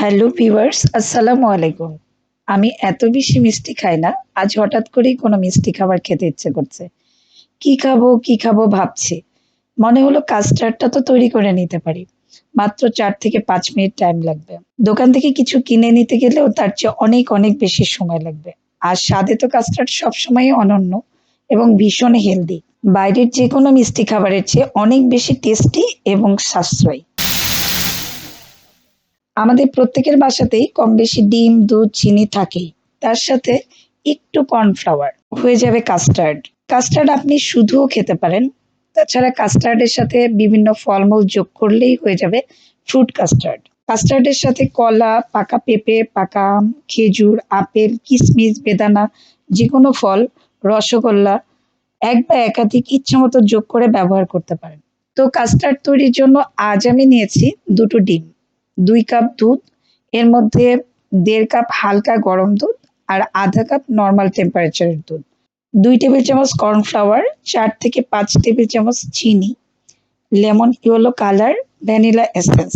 Hello viewers, আসসালামু আলাইকুম। আমি এত বেশি মিষ্টি খাই না। আজ হঠাৎ করেই কোনো মিষ্টি খাবার খেতে ইচ্ছে করছে। কি খাবো ভাবছি। মনে হলো কাস্টার্ডটা তো তৈরি করে নিতে পারি। মাত্র ৪ থেকে ৫ মিনিট টাইম লাগবে। দোকান থেকে কিছু কিনে নিতে গেলেও তার চেয়ে অনেক বেশি সময় লাগবে। আর স্বাদে তো কাস্টার্ড সবসময়ই অনন্য এবং ভীষণ হেলদি। বাইরের যেকোনো মিষ্টি খাবারের চেয়ে অনেক বেশি টেস্টি এবং সাশ্রয়ী। আমাদের প্রত্যেকের বাসাতেই কম বেশি ডিম, দুধ, চিনি থাকেই। তার সাথে একটু কর্নফ্লাওয়ার হয়ে যাবে কাস্টার্ড। কাস্টার্ড আপনি শুধুও খেতে পারেন। তাছাড়া কাস্টার্ডের সাথে বিভিন্ন ফলমূল যোগ করলেই হয়ে যাবে ফ্রুট কাস্টার্ড। কাস্টার্ডের সাথে কলা, পাকা পেঁপে, পাকা আম, খেজুর, আপেল, কিশমিশ, বেদানা, যেকোনো ফল, রসগোল্লা এক বা একাধিক ইচ্ছামতো যোগ করে ব্যবহার করতে পারেন। তো কাস্টার্ড তৈরির জন্য আজ আমি নিয়েছি ২ টো ডিম, ২ কাপ দুধ, এর মধ্যে ১.৫ কাপ হালকা গরম দুধ আর ১/২ কাপ নরমাল টেম্পারেচারের দুধ, ২ টেবিল চামচ কর্নফ্লাওয়ার, ৪ থেকে ৫ টেবিল চামচ চিনি, lemon yellow colour, vanilla essence.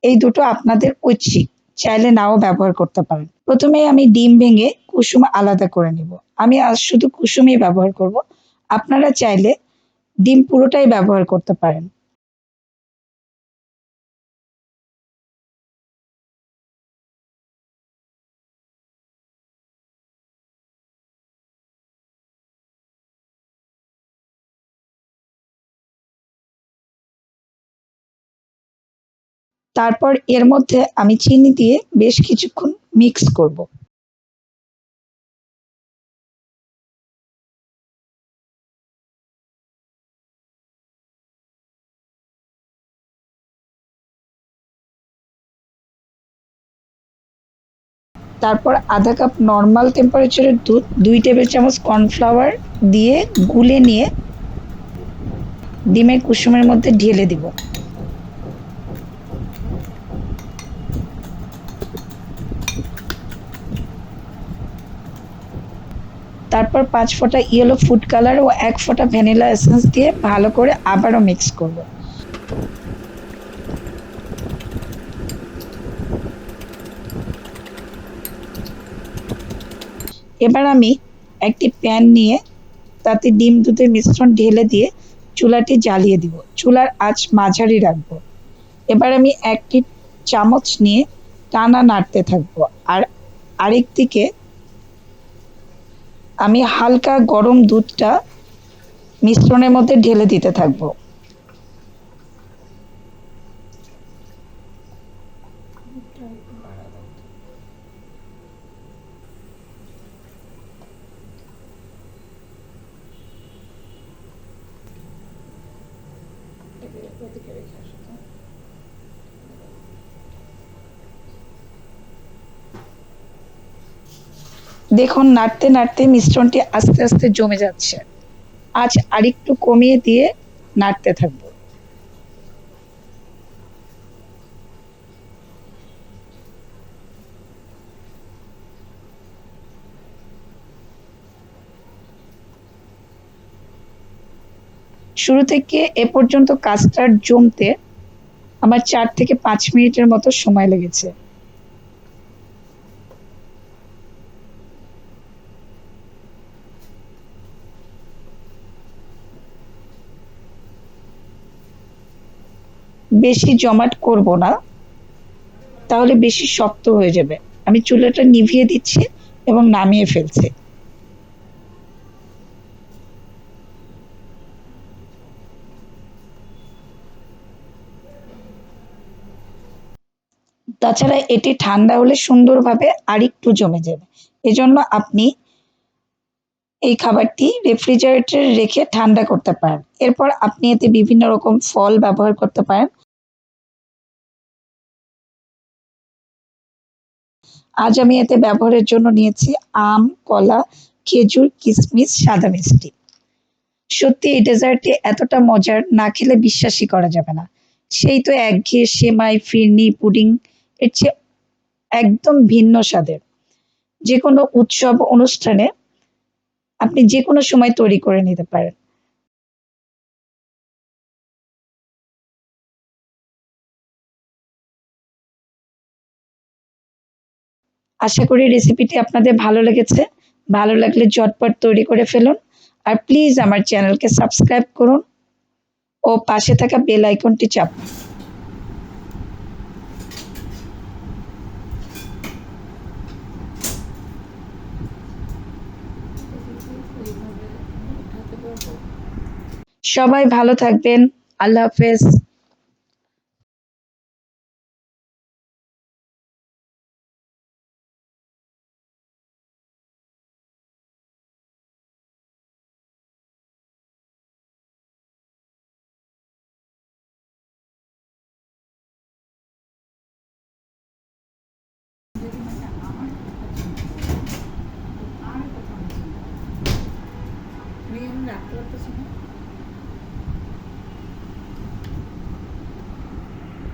এই দুটো আপনাদের ঐচ্ছিক, চাইলে নাও ব্যবহার করতে পারেন। প্রথমেই আমি ডিম ভেঙে কুসুম আলাদা করে নিব। আমি আজ শুধু কুসুমই ব্যবহার করব। আপনারা চাইলে ডিম পুরোটাই ব্যবহার করতে পারেন। তারপর এর মধ্যে আমি চিনি দিয়ে বেশ কিছুক্ষণ মিক্স করব। তারপর ১/২ কাপ নরমাল টেম্পারেচারের দুধ, ২ টেবিল চামচ কর্নফ্লাওয়ার দিয়ে গুলে নিয়ে ডিমের কুসুমের মধ্যে ঢেলে দিব। তারপর ৫ ফোঁটা ইয়েলো ফুড কালার ও ১ ফোঁটা ভ্যানিলা এসেন্স দিয়ে ভালো করে আবারও মিক্স করব। এবার আমি একটি প্যান নিয়ে তাতে ডিম দুধের মিশ্রণ ঢেলে দিয়ে চুলাটি জ্বালিয়ে দিব। চুলার আঁচ মাঝারি রাখবো। এবার আমি একটি চামচ নিয়ে টানা নাড়তে থাকবো। আর আরেক দিকে আমি হালকা গরম দুধটা মিশ্রণের মধ্যে ঢেলে দিতে থাকবো। দেখুন নাড়তে মিশ্রণটি আস্তে জমে যাচ্ছে। আঁচ আরেকটু কমিয়ে দিয়ে নাড়তে থাকবো। শুরু থেকে এ পর্যন্ত কাস্টার্ড জমতে আমার ৪ থেকে ৫ মিনিটের মতো সময় লেগেছে। বেশি জমাট করব না, তাহলে বেশি শক্ত হয়ে যাবে। আমি চুলাটা নিভিয়ে দিচ্ছি এবং নামিয়ে ফেলছি। তাছাড়া এটি ঠান্ডা হলে সুন্দরভাবে আরেকটু জমে যাবে। এজন্য আপনি এই খাবারটি রেফ্রিজারেটরে রেখে ঠান্ডা করতে পারেন। এরপর আপনি এতে বিভিন্ন রকম ফল ব্যবহার করতে পারেন। আজ আমি এতে ব্যবহারের জন্য নিয়েছি আম, কলা, খেজুর, কিশমিশ, সাদা মিষ্টি। সত্যি এই ডেজার্টটি এতটা মজার, না খেলে বিশ্বাসই করা যাবে না। সেই তো একঘেয়ে সেমাই, ফিরনি, পুডিং এর চেয়ে একদম ভিন্ন স্বাদের। যেকোনো উৎসব, অনুষ্ঠানে আপনি যেকোনো সময় তৈরি করে নিতে পারেন। আশা করি রেসিপিটি আপনাদের ভালো লেগেছে। ভালো লাগলে ঝটপট তৈরি করে ফেলুন। আর প্লিজ আমার চ্যানেলকে সাবস্ক্রাইব করুন ও পাশে থাকা বেল আইকনটি চাপুন। সবাই ভালো থাকবেন। আল্লাহ হাফেজ। রাখতে পারতেছি না।